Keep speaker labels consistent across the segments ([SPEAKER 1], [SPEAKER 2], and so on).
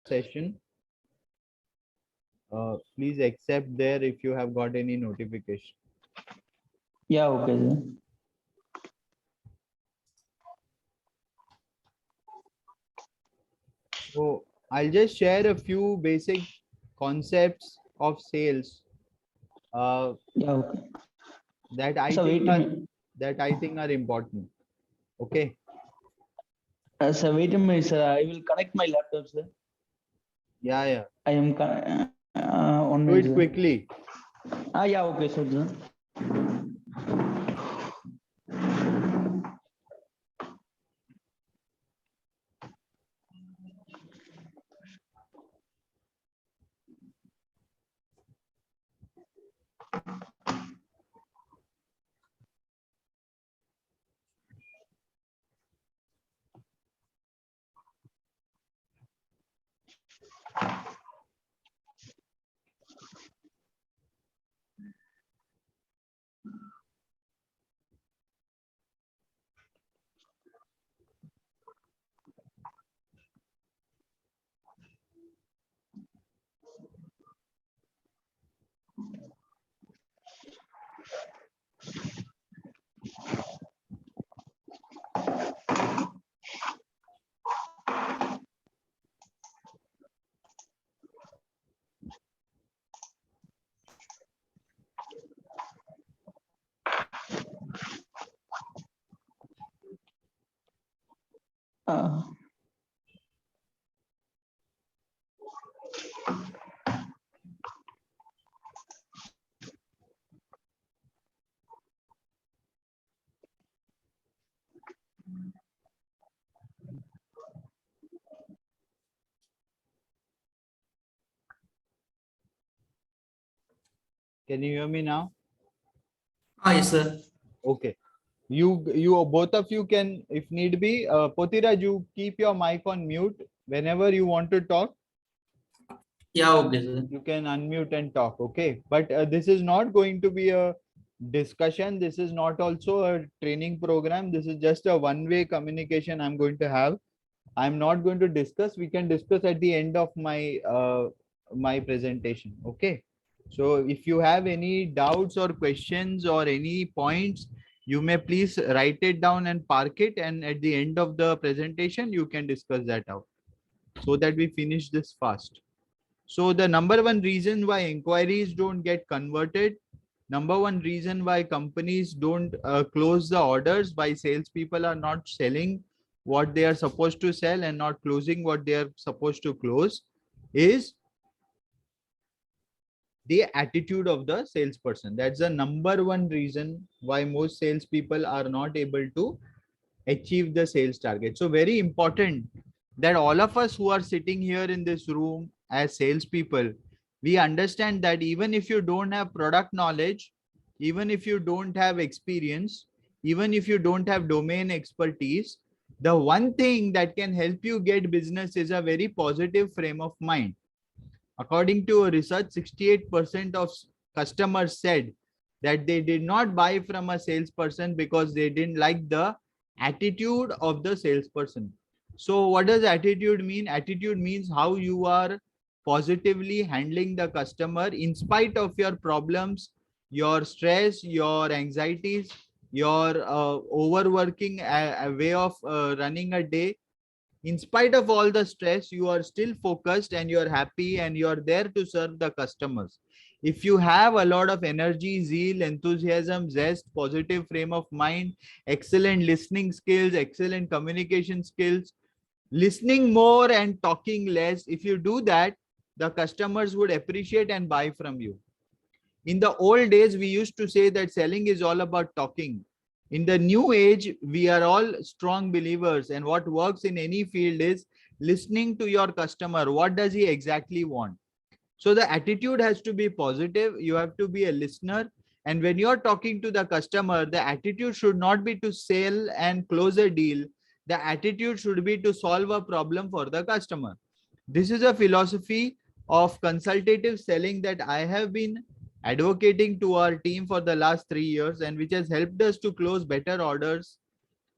[SPEAKER 1] session. Please accept there if you have got any notification.
[SPEAKER 2] Yeah, okay, sir.
[SPEAKER 1] So I'll just share a few basic concepts of sales
[SPEAKER 2] Yeah, okay.
[SPEAKER 1] that I
[SPEAKER 2] So
[SPEAKER 1] think
[SPEAKER 2] wait a
[SPEAKER 1] are
[SPEAKER 2] minute.
[SPEAKER 1] important. Okay.
[SPEAKER 2] Sir, wait a minute, sir. I will connect my laptop, sir.
[SPEAKER 1] Yeah, yeah.
[SPEAKER 2] I am 1
[SPEAKER 1] Do
[SPEAKER 2] minute,
[SPEAKER 1] it
[SPEAKER 2] sir.
[SPEAKER 1] quickly.
[SPEAKER 2] Yeah, okay, sir. Uh,
[SPEAKER 1] Can you hear me now?
[SPEAKER 3] Yes, sir.
[SPEAKER 1] Okay. You both of you can, if need be, Potiraj, you keep your mic on mute. Whenever you want to talk,
[SPEAKER 3] Yeah, okay, sir.
[SPEAKER 1] you can unmute and talk. Okay. But this is not going to be a discussion. This is not also a training program. This is just a one-way communication I'm going to have. I'm not going to discuss. We can discuss at the end of my presentation. Okay. So if you have any doubts or questions or any points, you may please write it down and park it. And at the end of the presentation, you can discuss that out so that we finish this fast. So the number one reason why inquiries don't get converted, number one reason why companies don't close the orders, why salespeople are not selling what they are supposed to sell and not closing what they are supposed to close, is the attitude of the salesperson. That's the number one reason why most salespeople are not able to achieve the sales target. So very important that all of us who are sitting here in this room as salespeople, we understand that even if you don't have product knowledge, even if you don't have experience, even if you don't have domain expertise, the one thing that can help you get business is a very positive frame of mind. According to a research, 68% of customers said that they did not buy from a salesperson because they didn't like the attitude of the salesperson. So what does attitude mean? Attitude means how you are positively handling the customer in spite of your problems, your stress, your anxieties, your overworking, a way of running a day. In spite of all the stress, you are still focused and you're happy and you're there to serve the customers. If you have a lot of energy, zeal, enthusiasm, zest, positive frame of mind, excellent listening skills, excellent communication skills, listening more and talking less, if you do that, the customers would appreciate and buy from you. In the old days, we used to say that selling is all about talking. In the new age, we are all strong believers, and what works in any field is listening to your customer. What does he exactly want? So the attitude has to be positive. You have to be a listener. And when you're talking to the customer, the attitude should not be to sell and close a deal. The attitude should be to solve a problem for the customer. This is a philosophy of consultative selling that I have been advocating to our team for the last 3 years, and which has helped us to close better orders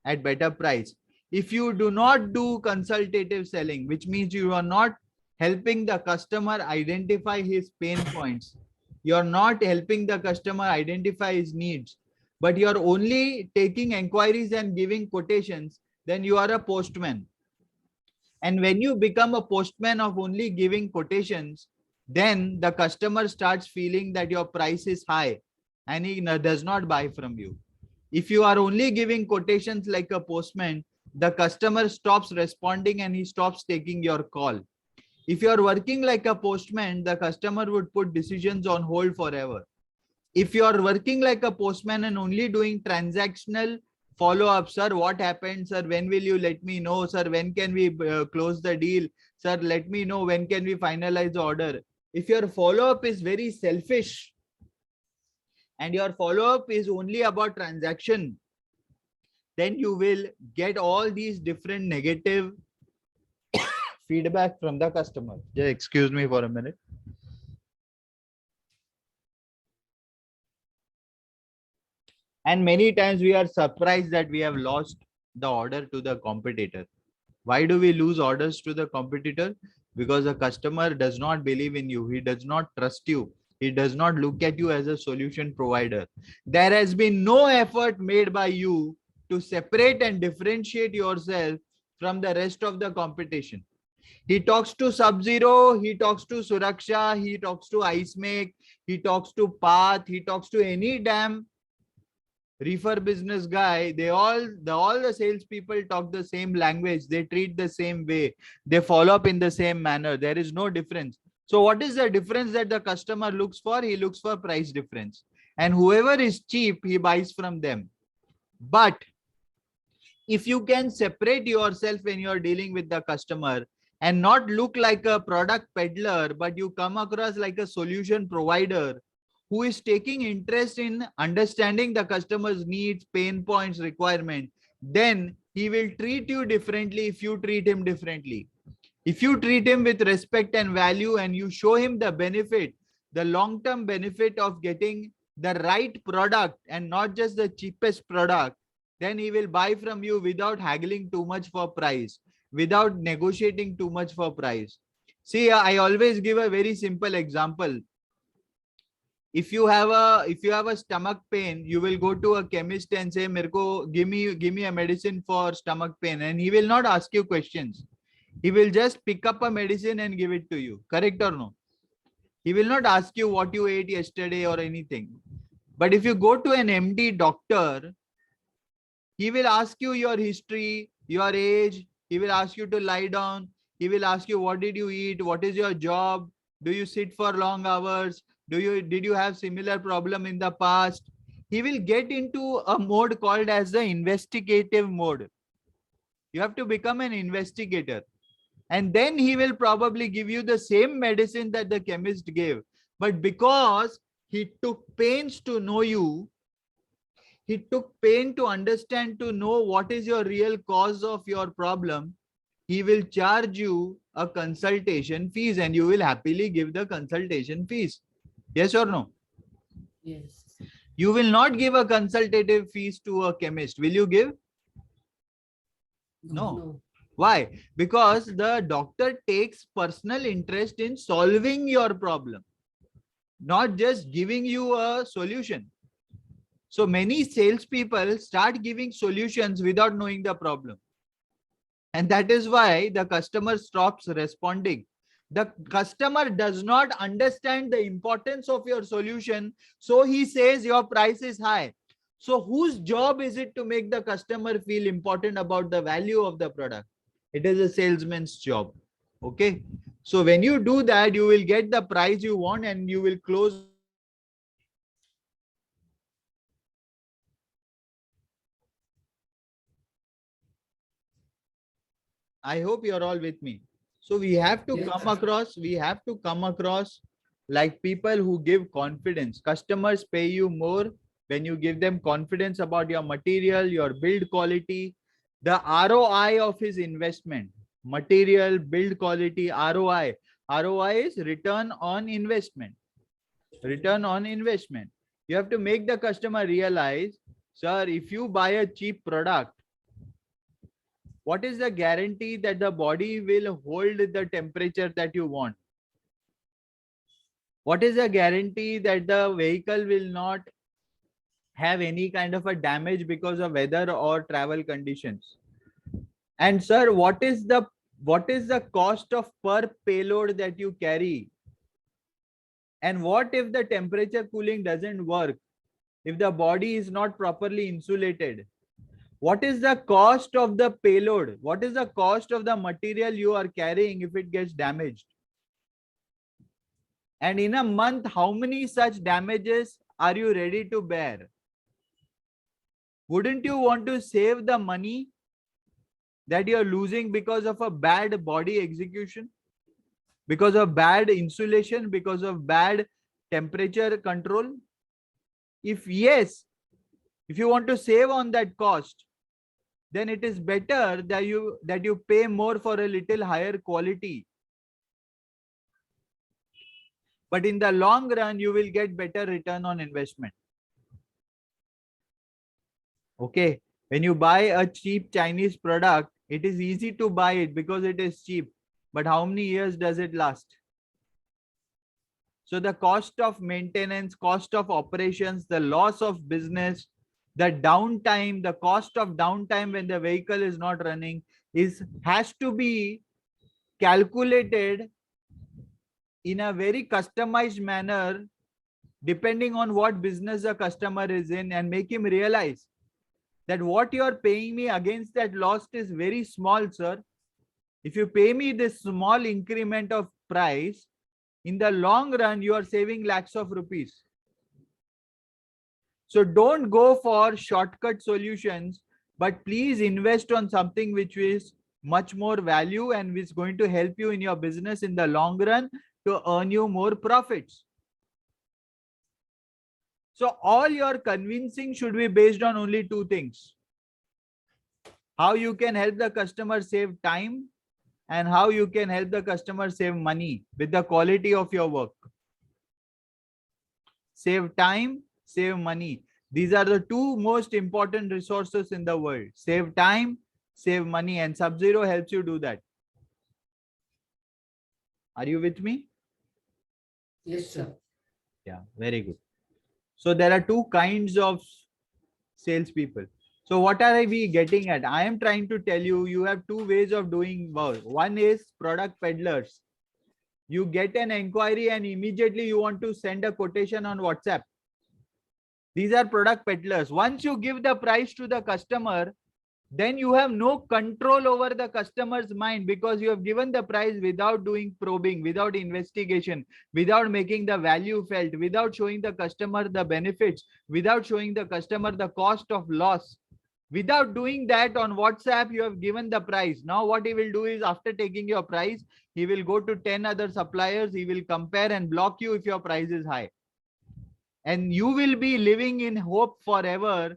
[SPEAKER 1] at better price. If you do not do consultative selling, which means you are not helping the customer identify his pain points. You're not helping the customer identify his needs, but you're only taking inquiries and giving quotations. Then you are a postman. And when you become a postman of only giving quotations, then the customer starts feeling that your price is high and he does not buy from you. If you are only giving quotations like a postman, the customer stops responding and he stops taking your call. If you are working like a postman, the customer would put decisions on hold forever. If you are working like a postman and only doing transactional follow-up, sir, what happened, sir, when will you let me know, sir, when can we close the deal, sir, let me know when can we finalize the order. If your follow-up is very selfish and your follow-up is only about transaction, then you will get all these different negative feedback from the customer. Just excuse me for a minute. And many times we are surprised that we have lost the order to the competitor. Why do we lose orders to the competitor? Because the customer does not believe in you. He does not trust you. He does not look at you as a solution provider. There has been no effort made by you to separate and differentiate yourself from the rest of the competition. He talks to Sub-Zero, he talks to Suraksha, he talks to Ice Make, he talks to Path, he talks to any damn refer business guy. All the salespeople talk the same language. They treat the same way. They follow up in the same manner. There is no difference. So what is the difference that the customer looks for? He looks for price difference. And whoever is cheap, he buys from them. But if you can separate yourself when you're dealing with the customer and not look like a product peddler, but you come across like a solution provider who is taking interest in understanding the customer's needs, pain points, requirement, then he will treat you differently if you treat him differently. If you treat him with respect and value and you show him the benefit, the long-term benefit of getting the right product and not just the cheapest product, then he will buy from you without haggling too much for price, without negotiating too much for price. See, I always give a very simple example. If you have a stomach pain, you will go to a chemist and say, Mirko, give me a medicine for stomach pain, and he will not ask you questions. He will just pick up a medicine and give it to you. Correct or no? He will not ask you what you ate yesterday or anything. But if you go to an MD doctor, he will ask you your history, your age. He will ask you to lie down. He will ask you, what did you eat? What is your job? Do you sit for long hours? Did you have similar problem in the past? He will get into a mode called as the investigative mode. You have to become an investigator. And then he will probably give you the same medicine that the chemist gave. But because he took pains to know you, he took pain to understand, to know what is your real cause of your problem, he will charge you a consultation fees and you will happily give the consultation fees. Yes or no?
[SPEAKER 4] Yes.
[SPEAKER 1] You will not give a consultative fees to a chemist. Will you give? No. Why? Because the doctor takes personal interest in solving your problem, not just giving you a solution. So many salespeople start giving solutions without knowing the problem. And that is why the customer stops responding. The customer does not understand the importance of your solution. So he says your price is high. So whose job is it to make the customer feel important about the value of the product? It is a salesman's job. Okay. So when you do that, you will get the price you want and you will close. I hope you're all with me. So we have to come across like people who give confidence. Customers pay you more when you give them confidence about your material, your build quality, the ROI of his investment. Material, build quality, ROI. ROI is return on investment. Return on investment. You have to make the customer realize, sir, if you buy a cheap product, What is the guarantee that the body will hold the temperature that you want? What is the guarantee that the vehicle will not have any kind of a damage because of weather or travel conditions? And sir, what is the cost of per payload that you carry? And what if the temperature cooling doesn't work? If the body is not properly insulated? What is the cost of the payload? What is the cost of the material you are carrying if it gets damaged? And in a month, how many such damages are you ready to bear? Wouldn't you want to save the money that you're losing because of a bad body execution? Because of bad insulation? Because of bad temperature control? If yes, if you want to save on that cost, then it is better that you pay more for a little higher quality. But in the long run, you will get better return on investment. Okay. When you buy a cheap Chinese product, it is easy to buy it because it is cheap. But how many years does it last? So the cost of maintenance, cost of operations, the loss of business, the downtime, the cost of downtime when the vehicle is not running has to be calculated in a very customized manner depending on what business the customer is in, and make him realize that what you are paying me against that loss is very small, sir. If you pay me this small increment of price, in the long run, you are saving lakhs of rupees. So don't go for shortcut solutions, but please invest on something which is much more value and which is going to help you in your business in the long run to earn you more profits. So all your convincing should be based on only two things: how you can help the customer save time, and how you can help the customer save money with the quality of your work. Save time, save money. These are the two most important resources in the world. Save time, save money, and Sub-Zero helps you do that. Are you with me?
[SPEAKER 3] Yes, sir.
[SPEAKER 1] Yeah, very good. So there are two kinds of salespeople. So what are we getting at? I am trying to tell you, you have two ways of doing work. One is product peddlers. You get an inquiry and immediately you want to send a quotation on WhatsApp. These are product peddlers. Once you give the price to the customer, then you have no control over the customer's mind, because you have given the price without doing probing, without investigation, without making the value felt, without showing the customer the benefits, without showing the customer the cost of loss. Without doing that, on WhatsApp, you have given the price. Now what he will do is, after taking your price, he will go to 10 other suppliers. He will compare and block you if your price is high. And you will be living in hope forever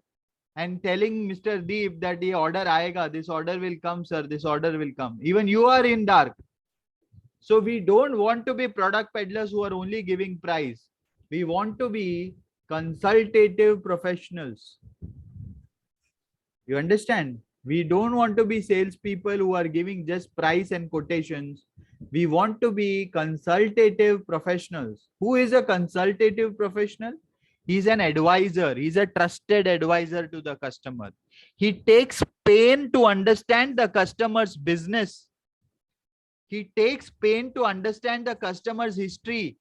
[SPEAKER 1] and telling Mr. Deep that the order aayega, this order will come, sir, this order will come. Even you are in dark. So we don't want to be product peddlers who are only giving price. We want to be consultative professionals. You understand? We don't want to be salespeople who are giving just price and quotations. We want to be consultative professionals. Who is a consultative professional? He's an advisor. He's a trusted advisor to the customer. He takes pain to understand the customer's business. He takes pain to understand the customer's history.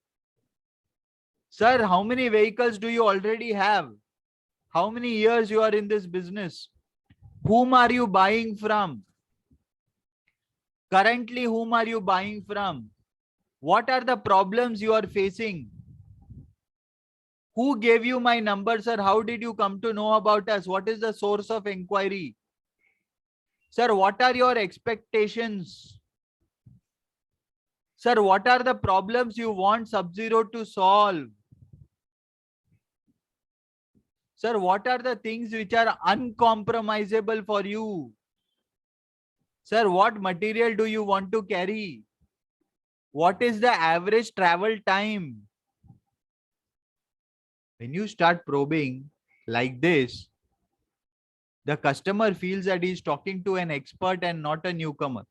[SPEAKER 1] Sir, how many vehicles do you already have? How many years you are in this business? Whom are you buying from? Currently, whom are you buying from? What are the problems you are facing? Who gave you my number, sir? How did you come to know about us? What is the source of inquiry? Sir, what are your expectations? Sir, what are the problems you want Sub-Zero to solve? Sir, what are the things which are uncompromisable for you? Sir, what material do you want to carry? What is the average travel time? When you start probing like this, The customer feels that he's talking to an expert and not a newcomer.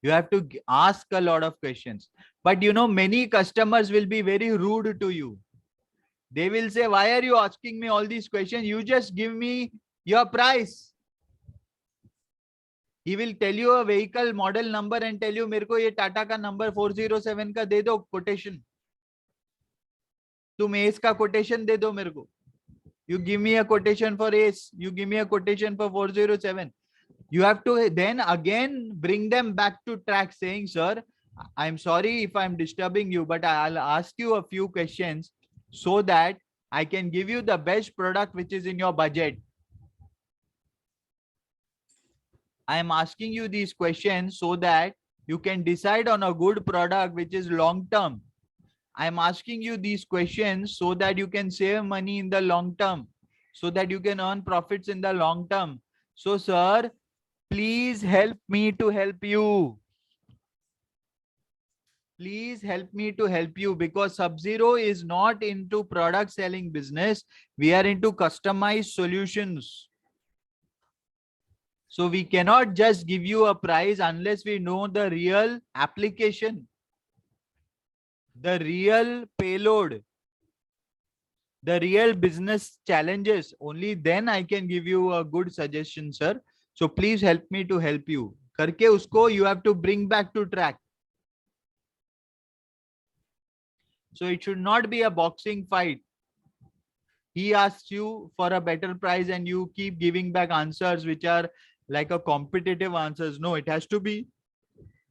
[SPEAKER 1] You have to ask a lot of questions. But you know, many customers will be very rude to you. They will say, why are you asking me all these questions? You just give me your price. He will tell you a vehicle model number and tell you, मेरे को ये टाटा का number 407 का दे दो quotation. तुम S का quotation दे दो मेरे को. You give me a quotation for ace. You give me a quotation for 407. You have to then again bring them back to track saying, sir, I'm sorry if I'm disturbing you, but I'll ask you a few questions so that I can give you the best product which is in your budget. I am asking you these questions so that you can decide on a good product which is long term. I am asking you these questions so that you can save money in the long term, so that you can earn profits in the long term. So, sir, please help me to help you. Please help me to help you, because Sub-Zero is not into product selling business. We are into customized solutions. So we cannot just give you a price unless we know the real application, the real payload, the real business challenges. Only then I can give you a good suggestion, sir. So please help me to help you. Karke usko you have to bring back to track. So it should not be a boxing fight. He asks you for a better price and you keep giving back answers which are like a competitive answers. No, it has to be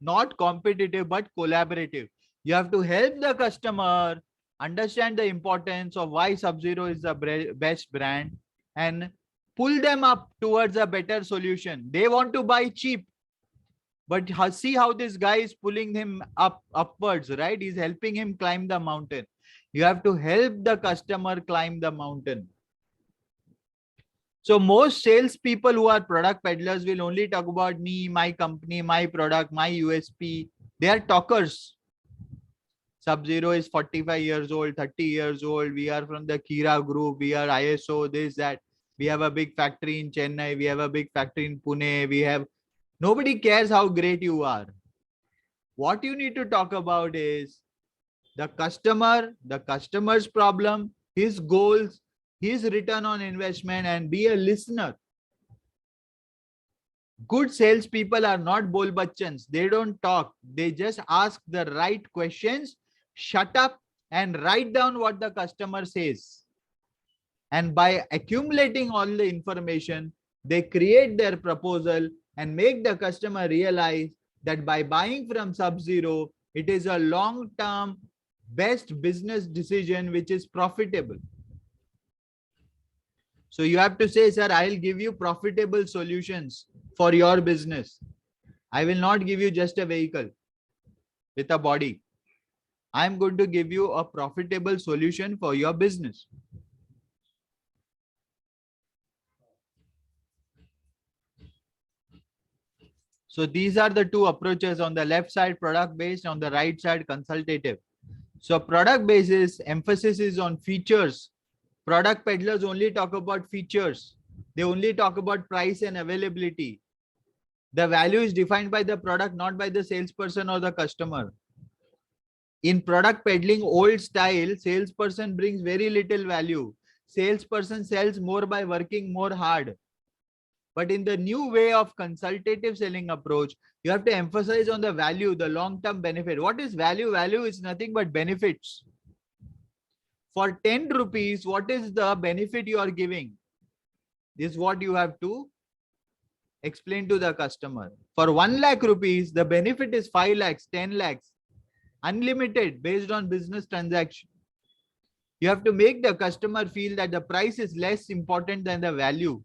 [SPEAKER 1] not competitive but collaborative. You have to help the customer understand the importance of why Sub-Zero is the best brand and pull them up towards a better solution. They want to buy cheap, but see how this guy is pulling him upwards, right? He's helping him climb the mountain. You have to help the customer climb the mountain. So most salespeople who are product peddlers will only talk about me, my company, my product, my USP. They are talkers. Sub-Zero is 45 years old, 30 years old. We are from the Kira group. We are ISO, this, that. We have a big factory in Chennai. We have a big factory in Pune. We have... Nobody cares how great you are. What you need to talk about is the customer, the customer's problem, his goals, his return on investment, and be a listener. Good salespeople are not bol bachchans. They don't talk. They just ask the right questions, shut up, and write down what the customer says. And by accumulating all the information, they create their proposal and make the customer realize that by buying from Sub-Zero, it is a long-term best business decision which is profitable. So you have to say, sir, I'll give you profitable solutions for your business. I will not give you just a vehicle with a body. I'm going to give you a profitable solution for your business. So these are the two approaches. On the left side, product based, on the right side, consultative. So product basis emphasis is on features. Product peddlers only talk about features. They only talk about price and availability. The value is defined by the product, not by the salesperson or the customer. In product peddling old style, salesperson brings very little value. Salesperson sells more by working more hard. But in the new way of consultative selling approach, you have to emphasize on the value, the long-term benefit. What is value? Value is nothing but benefits. For 10 rupees, what is the benefit you are giving? This is what you have to explain to the customer. For 1 lakh rupees, the benefit is 5 lakhs, 10 lakhs, unlimited based on business transaction. You have to make the customer feel that the price is less important than the value.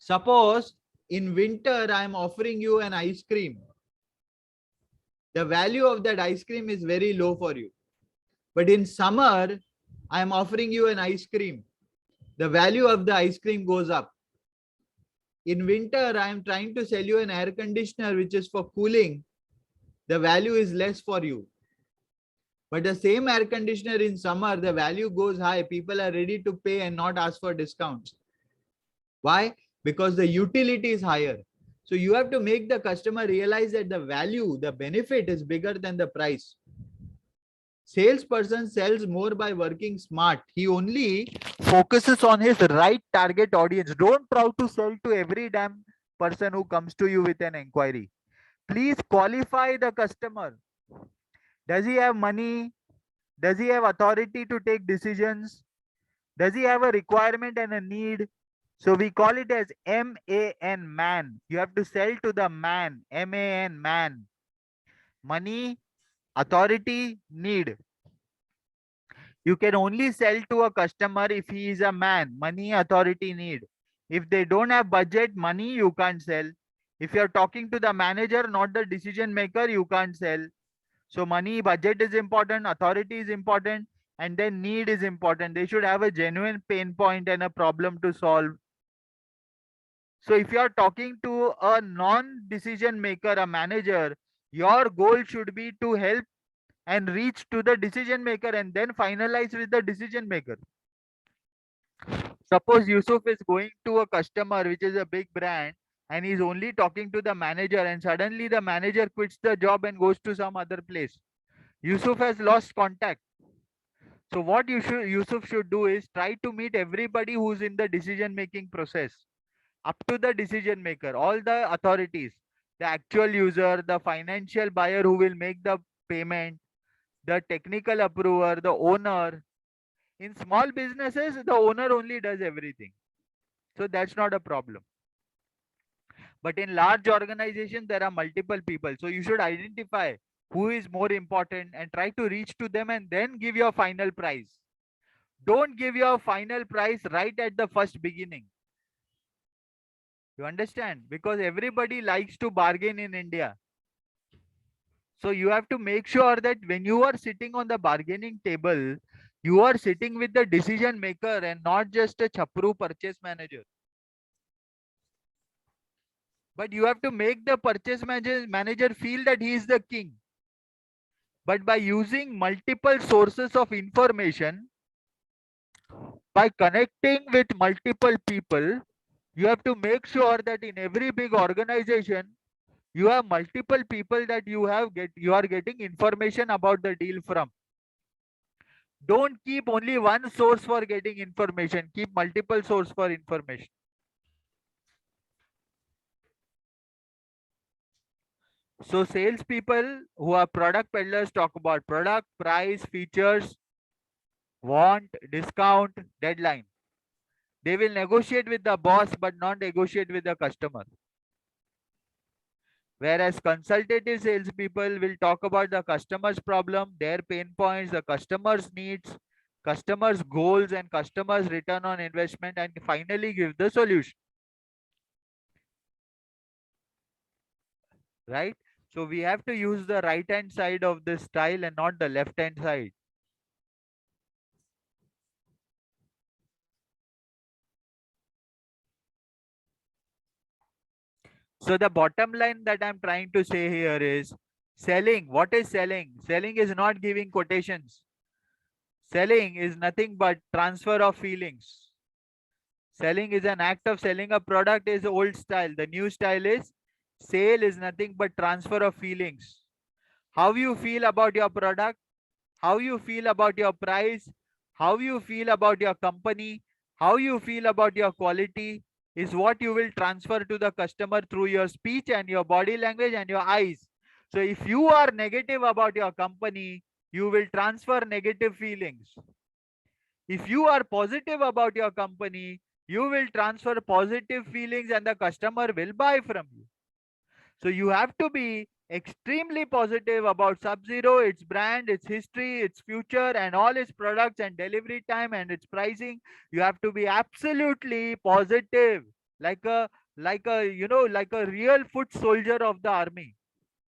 [SPEAKER 1] Suppose in winter, I am offering you an ice cream. The value of that ice cream is very low for you. But in summer, I am offering you an ice cream. The value of the ice cream goes up. In winter, I am trying to sell you an air conditioner, which is for cooling. The value is less for you. But the same air conditioner in summer, the value goes high. People are ready to pay and not ask for discounts. Why? Because the utility is higher. So you have to make the customer realize that the value, the benefit is bigger than the price. Salesperson sells more by working smart. He only focuses on his right target audience. Don't try to sell to every damn person who comes to you with an inquiry. Please qualify the customer. Does he have money? Does he have authority to take decisions? Does he have a requirement and a need? So we call it as MAN, man. You have to sell to the man, MAN, man. Money, authority, need. You can only sell to a customer if he is a man, money, authority, need. If they don't have budget, money, you can't sell. If you're talking to the manager, not the decision maker, you can't sell. So money, budget is important, authority is important, and then need is important. They should have a genuine pain point and a problem to solve. So if you are talking to a non-decision maker, a manager, your goal should be to help and reach to the decision maker and then finalize with the decision maker. Suppose Yusuf is going to a customer which is a big brand and he's only talking to the manager, and suddenly the manager quits the job and goes to some other place. Yusuf has lost contact. So what Yusuf should do is try to meet everybody who's in the decision making process, up to the decision maker, all the authorities, the actual user, the financial buyer who will make the payment, the technical approver, the owner. In small businesses, the owner only does everything. So that's not a problem. But in large organizations, there are multiple people. So you should identify who is more important and try to reach to them and then give your final price. Don't give your final price right at the first beginning. You understand? Because everybody likes to bargain in India. So you have to make sure that when you are sitting on the bargaining table, you are sitting with the decision maker and not just a chapru purchase manager. But you have to make the purchase manager feel that he is the king. But by using multiple sources of information, by connecting with multiple people, you have to make sure that in every big organization, you have multiple people that you are getting information about the deal from. Don't keep only one source for getting information. Keep multiple sources for information. So salespeople who are product peddlers talk about product, price, features, want, discount, deadline. They will negotiate with the boss but not negotiate with the customer. Whereas consultative salespeople will talk about the customer's problem, their pain points, the customer's needs, customer's goals, and customer's return on investment, and finally give the solution. Right? So we have to use the right hand side of this style and not the left hand side. So the bottom line that I'm trying to say here is selling. What is selling? Selling is not giving quotations. Selling is nothing but transfer of feelings. Selling is an act of selling a product is old style. The new style is sale is nothing but transfer of feelings. How you feel about your product, how you feel about your price, how you feel about your company, how you feel about your quality is what you will transfer to the customer through your speech and your body language and your eyes. So if you are negative about your company, you will transfer negative feelings. If you are positive about your company, you will transfer positive feelings and the customer will buy from you. So you have to be extremely positive about Sub-Zero, its brand, its history, its future, and all its products and delivery time and its pricing. You have to be absolutely positive, like a like a real foot soldier of the army.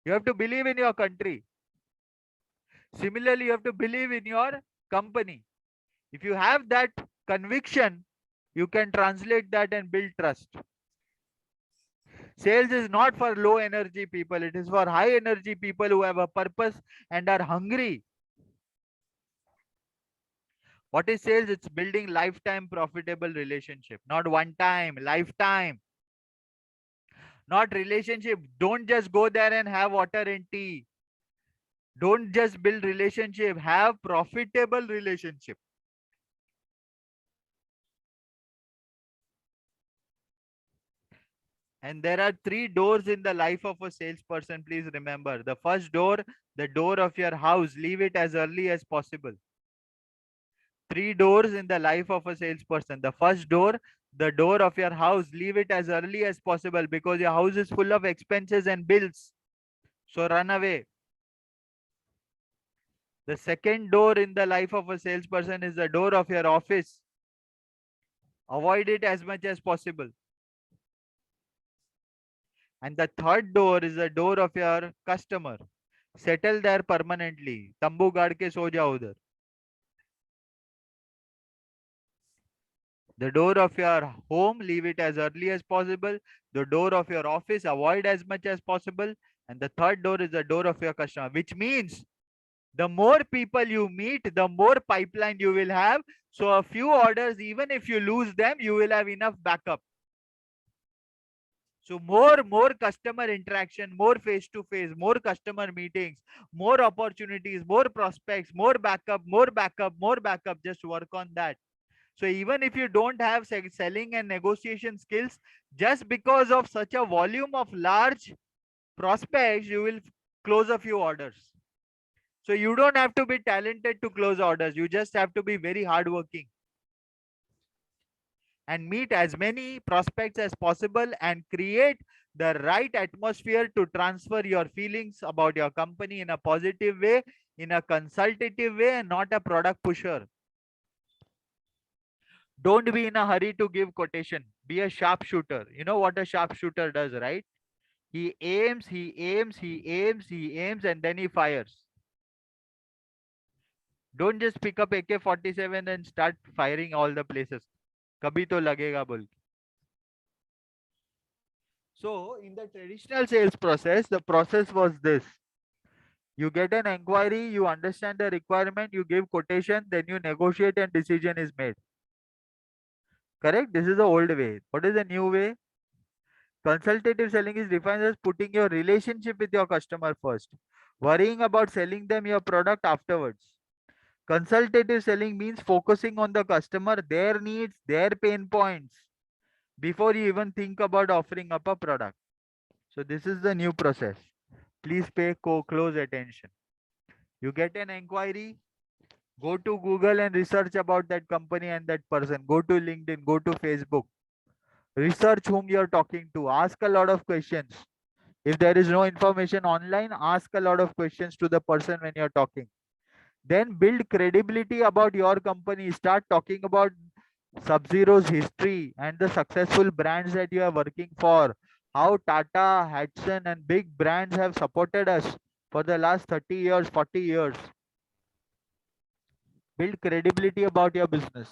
[SPEAKER 1] You have to believe in your country. Similarly, you have to believe in your company. If you have that conviction, you can translate that and build trust. Sales is not for low energy people. It is for high energy people who have a purpose and are hungry. What is sales? It's building lifetime profitable relationship, not one time, lifetime. Not relationship. Don't just go there and have water and tea. Don't just build relationship, have profitable relationship. And there are three doors in the life of a salesperson. Please remember the first door, the door of your house. Leave it as early as possible. Three doors in the life of a salesperson. The first door, the door of your house. Leave it as early as possible because your house is full of expenses and bills. So run away. The second door in the life of a salesperson is the door of your office. Avoid it as much as possible. And the third door is the door of your customer. Settle there permanently. Tambu gaad ke so jao udhar. The door of your home, leave it as early as possible. The door of your office, avoid as much as possible. And the third door is the door of your customer, which means the more people you meet, the more pipeline you will have. So a few orders, even if you lose them, you will have enough backup. So more customer interaction, more face to face, more customer meetings, more opportunities, more prospects, more backup, more backup, more backup. Just work on that. So even if you don't have selling and negotiation skills, just because of such a volume of large prospects, you will close a few orders. So you don't have to be talented to close orders. You just have to be very hardworking and meet as many prospects as possible and create the right atmosphere to transfer your feelings about your company in a positive way, in a consultative way, and not a product pusher. Don't be in a hurry to give quotation. Be a sharpshooter. You know what a sharpshooter does, right? He aims, he aims, he aims, he aims, and then he fires. Don't just pick up AK-47 and start firing all the places. Kabhi to lagega bol. So in the traditional sales process, the process was this. You get an inquiry, you understand the requirement, you give quotation, then you negotiate and decision is made. Correct? This is the old way. What is the new way? Consultative selling is defined as putting your relationship with your customer first, worrying about selling them your product afterwards. Consultative selling means focusing on the customer, their needs, their pain points before you even think about offering up a product. So this is the new process. Please pay close attention. You get an inquiry, go to Google and research about that company and that person. Go to LinkedIn, go to Facebook. Research whom you're talking to. Ask a lot of questions. If there is no information online, ask a lot of questions to the person when you're talking. Then build credibility about your company. Start talking about Sub-Zero's history and the successful brands that you are working for. How Tata, Hudson, and big brands have supported us for the last 30 years, 40 years. Build credibility about your business.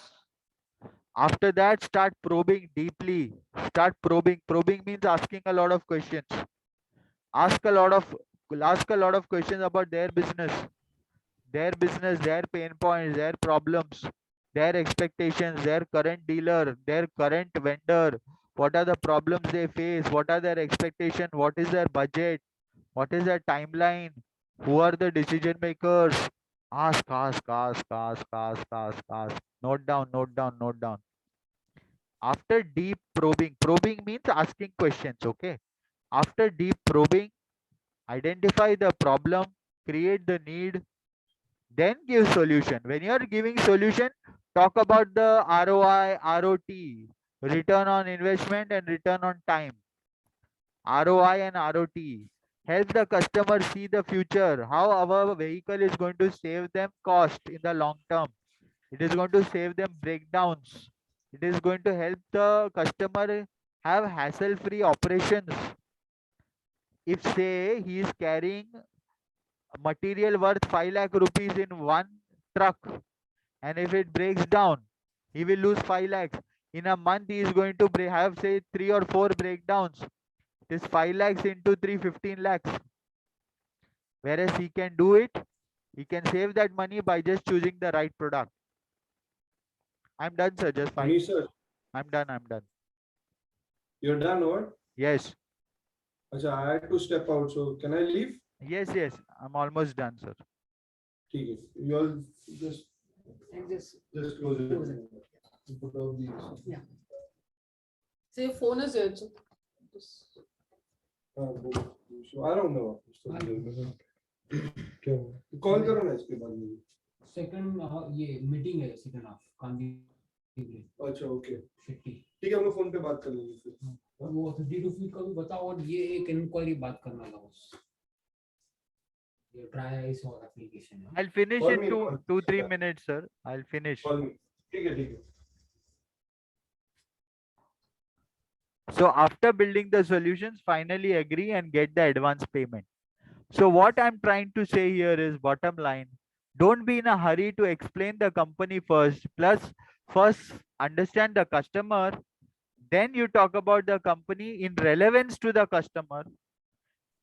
[SPEAKER 1] After that, start probing deeply. Start probing. Probing means asking a lot of questions. Ask a lot of questions about their business, their pain points, their problems, their expectations, their current dealer, their current vendor. What are the problems they face? What are their expectations? What is their budget? What is their timeline? Who are the decision makers? Ask. Note down, note down, note down. After deep probing means asking questions, okay? After deep probing, identify the problem, create the need, then give solution. When you are giving solution, talk about the ROI, ROT, return on investment and return on time. ROI and ROT. Help the customer see the future, how our vehicle is going to save them cost in the long term. It is going to save them breakdowns. It is going to help the customer have hassle-free operations. If say he is carrying material worth 5 lakh rupees in one truck, and if it breaks down, he will lose 5 lakhs. In a month, he is going to have say 3 or 4 breakdowns. This 5 lakhs into 3, 15 lakhs. Whereas he can do it, he can save that money by just choosing the right product. I'm done, sir. Just fine.
[SPEAKER 4] Mohnish sir,
[SPEAKER 1] I'm done. I'm done.
[SPEAKER 4] you're done, or?
[SPEAKER 1] Yes.
[SPEAKER 4] Acha, I had to step out, so can I leave?
[SPEAKER 1] Yes, yes. I'm almost done, sir.
[SPEAKER 4] Okay. You all just
[SPEAKER 3] And just
[SPEAKER 4] close it.
[SPEAKER 3] close it.
[SPEAKER 4] Put out these.
[SPEAKER 3] Yeah. So your phone is here. So just
[SPEAKER 4] So I don't know. Call करो ना इसके बाद मुझे.
[SPEAKER 3] second ये meeting है second half कांदी
[SPEAKER 4] अच्छा okay
[SPEAKER 3] 50
[SPEAKER 4] ठीक है हम लोग फोन पे बात कर लेंगे फिर.
[SPEAKER 3] वो 52 फीट का भी बताओ और ये एक इंक्वायरी बात करना था बस ये प्राइस और एप्लीकेशन है.
[SPEAKER 1] I'll finish
[SPEAKER 4] Call
[SPEAKER 1] in
[SPEAKER 4] me, call me.
[SPEAKER 1] 2-3
[SPEAKER 4] Yeah.
[SPEAKER 1] minutes, sir. I'll finish.
[SPEAKER 4] Call मी. ठीक है ठीक है.
[SPEAKER 1] So after building the solutions, finally agree and get the advance payment. So what I'm trying to say here is bottom line, don't be in a hurry to explain the company first. Plus, first understand the customer. Then you talk about the company in relevance to the customer,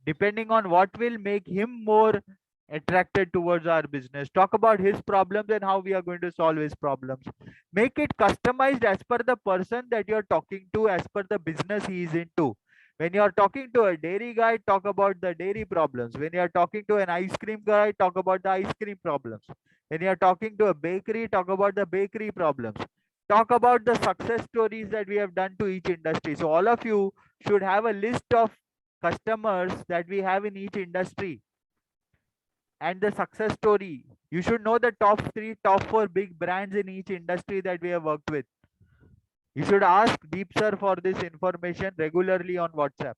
[SPEAKER 1] depending on what will make him more attracted towards our business. Talk about his problems and how we are going to solve his problems. Make it customized as per the person that you're talking to, as per the business he is into. When you're talking to a dairy guy, talk about the dairy problems. When you're talking to an ice cream guy, talk about the ice cream problems. When you're talking to a bakery, talk about the bakery problems. Talk about the success stories that we have done to each industry. So all of you should have a list of customers that we have in each industry and the success story. You should know the top 3, top 4 big brands in each industry that we have worked with. You should ask Deep Sir for this information regularly on WhatsApp.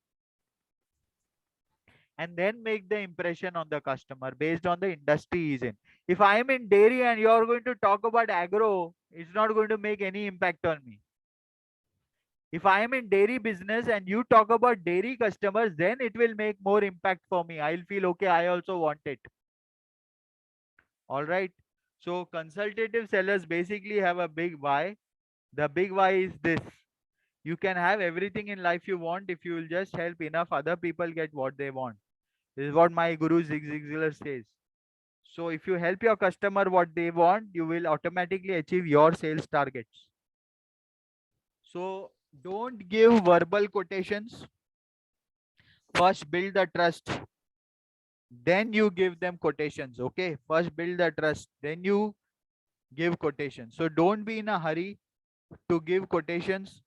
[SPEAKER 1] And then make the impression on the customer based on the industry he's in. If I am in dairy and you're going to talk about agro, it's not going to make any impact on me. If I am in dairy business and you talk about dairy customers, then it will make more impact for me. I'll feel okay, I also want it. All right. So consultative sellers basically have a big why. The big why is this. You can have everything in life you want if you will just help enough other people get what they want. This is what my guru Zig Ziglar says. So if you help your customer what they want, you will automatically achieve your sales targets. So don't give verbal quotations. First build the trust. Then you give them quotations. Okay. First build the trust. Then you give quotations. So don't be in a hurry to give quotations.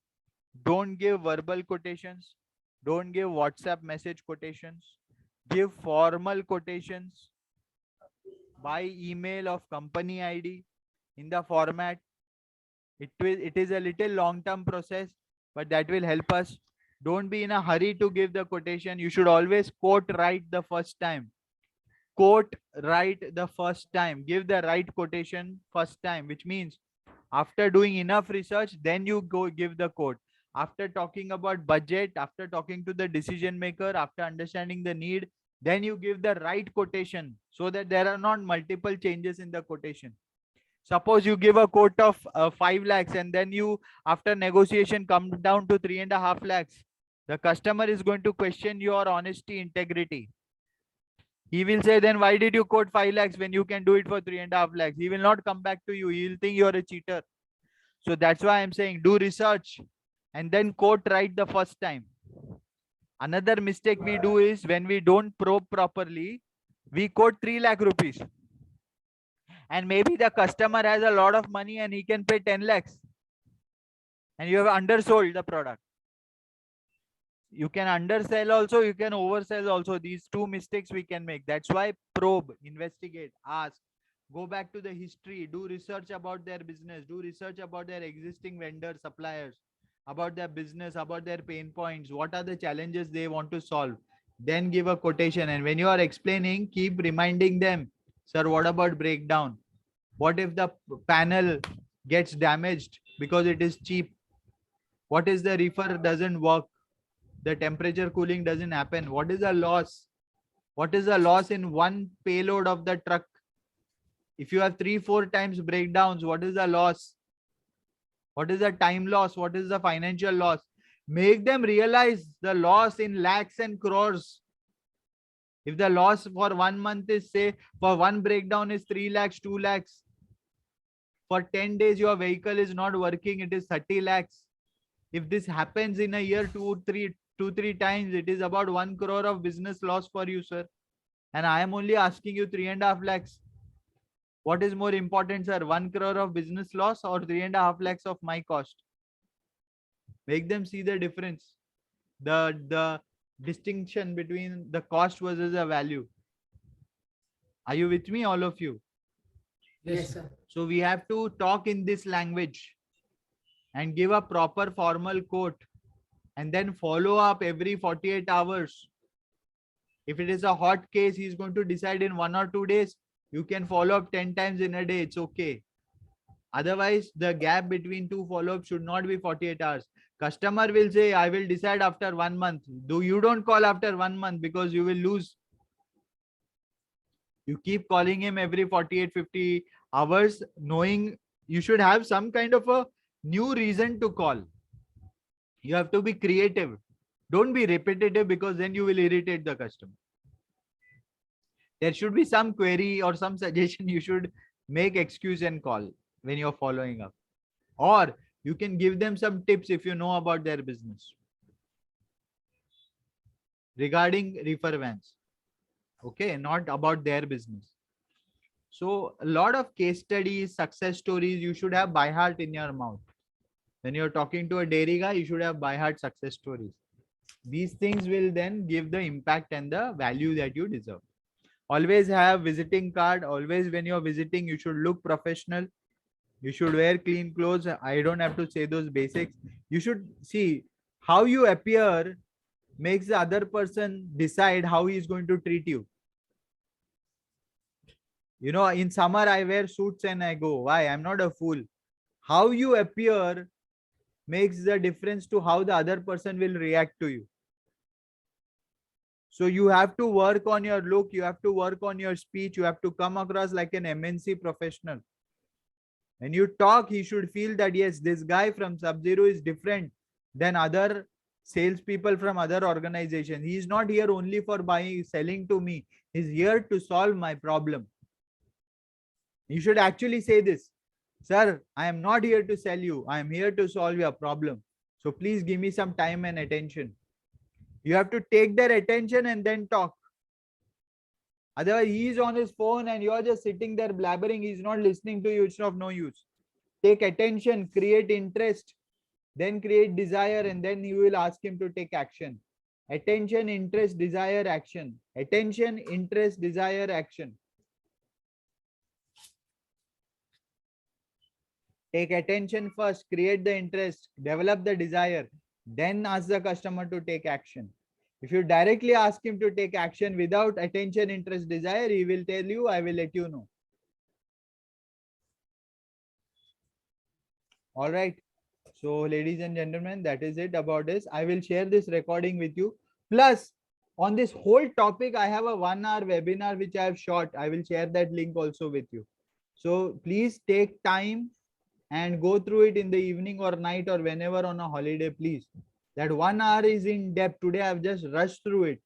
[SPEAKER 1] Don't give verbal quotations. Don't give WhatsApp message quotations. Give formal quotations by email of company ID in the format. It is a little long-term process, but that will help us. Don't be in a hurry to give the quotation. You should always quote right the first time. Quote right the first time. Give the right quotation first time, which means after doing enough research, then you go give the quote. After talking about budget, after talking to the decision maker, after understanding the need, then you give the right quotation so that there are not multiple changes in the quotation. Suppose you give a quote of 5 lakhs and then you, after negotiation, come down to 3.5 lakhs. The customer is going to question your honesty, integrity. He will say, then why did you quote 5 lakhs when you can do it for 3.5 lakhs? He will not come back to you. He will think you're a cheater. So that's why I'm saying do research and then quote right the first time. Another mistake we do is when we don't probe properly, we quote 3 lakh rupees. And maybe the customer has a lot of money and he can pay 10 lakhs. And you have undersold the product. You can undersell also, you can oversell also. These two mistakes we can make. That's why probe, investigate, ask, go back to the history, do research about their business, do research about their existing vendors, suppliers, about their business, about their pain points, what are the challenges they want to solve. Then give a quotation. And when you are explaining, keep reminding them, sir, what about breakdown? What if the panel gets damaged because it is cheap? What is the reefer doesn't work? The temperature cooling doesn't happen. What is the loss? What is the loss in one payload of the truck? If you have 3-4 times breakdowns, what is the loss? What is the time loss? What is the financial loss? Make them realize the loss in lakhs and crores. If the loss for 1 month is, say, for one breakdown is 3 lakhs, 2 lakhs, For 10 days, your vehicle is not working. It is 30 lakhs. If this happens in a year, two, three times, it is about 1 crore of business loss for you, sir. And I am only asking you 3.5 lakhs. What is more important, sir? 1 crore of business loss or 3.5 lakhs of my cost? Make them see the difference. The distinction between the cost versus the value. Are you with me, all of you?
[SPEAKER 3] Yes, sir.
[SPEAKER 1] So we have to talk in this language and give a proper formal quote and then follow up every 48 hours. If it is a hot case, he's going to decide in 1 or 2 days. You can follow up 10 times in a day. It's okay. Otherwise, the gap between two follow-ups should not be 48 hours. Customer will say, I will decide after 1 month. You don't call after 1 month because you will lose. You keep calling him every 48, 50 hours, knowing you should have some kind of a new reason to call. You have to be creative. Don't be repetitive because then you will irritate the customer. There should be some query or some suggestion. You should make excuse and call when you're following up. Or you can give them some tips if you know about their business. Regarding refer vans. Okay, not about their business. So a lot of case studies, success stories, you should have by heart in your mouth. When you're talking to a dairy guy, you should have by heart success stories. These things will then give the impact and the value that you deserve. Always have visiting card. Always when you're visiting, you should look professional. You should wear clean clothes. I don't have to say those basics. You should see how you appear makes the other person decide how he is going to treat you. You know, in summer, I wear suits and I go. Why? I'm not a fool. How you appear makes the difference to how the other person will react to you. So you have to work on your look. You have to work on your speech. You have to come across like an MNC professional. When you talk, he should feel that, yes, this guy from Sub-Zero is different than other salespeople from other organizations. He is not here only for selling to me. He's here to solve my problem. You should actually say this. Sir, I am not here to sell you. I am here to solve your problem. So please give me some time and attention. You have to take their attention and then talk. Otherwise, he is on his phone and you are just sitting there blabbering. He's not listening to you. It's of no use. Take attention, create interest, then create desire, and then you will ask him to take action. Attention, interest, desire, action. Attention, interest, desire, action. Take attention first, create the interest, develop the desire, then ask the customer to take action. If you directly ask him to take action without attention, interest, desire, he will tell you, I will let you know. All right. So, ladies and gentlemen, that is it about this. I will share this recording with you. Plus, on this whole topic, I have a 1-hour webinar which I have shot. I will share that link also with you. So, please take time and go through it in the evening or night or whenever on a holiday, please. That 1 hour is in depth. Today, I have just rushed through it.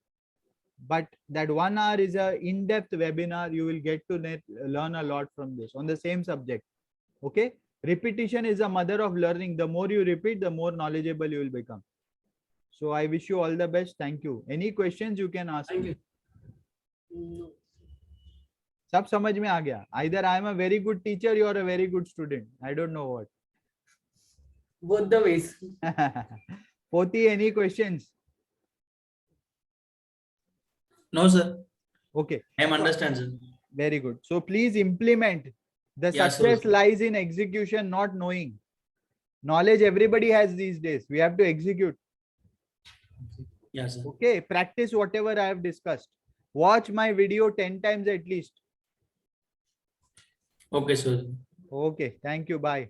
[SPEAKER 1] But that 1 hour is an in-depth webinar. You will get to learn a lot from this on the same subject. Okay. Repetition is a mother of learning. The more you repeat, the more knowledgeable you will become. So I wish you all the best. Thank you. Any questions you can ask?
[SPEAKER 3] Thank you.
[SPEAKER 1] No. सब समझ में आ गया. Either I am a very good teacher, you are a very good student. I don't know what.
[SPEAKER 3] Both the ways.
[SPEAKER 1] Poti, any questions?
[SPEAKER 5] No, sir.
[SPEAKER 1] Okay.
[SPEAKER 5] I am understand, sir.
[SPEAKER 1] Very good. So please implement. The success lies in execution, not knowing. Knowledge everybody has these days. We have to execute.
[SPEAKER 5] Yes, sir.
[SPEAKER 1] Okay. Practice whatever I have discussed. Watch my video 10 times at least.
[SPEAKER 5] Okay, sir.
[SPEAKER 1] Okay. Thank you. Bye.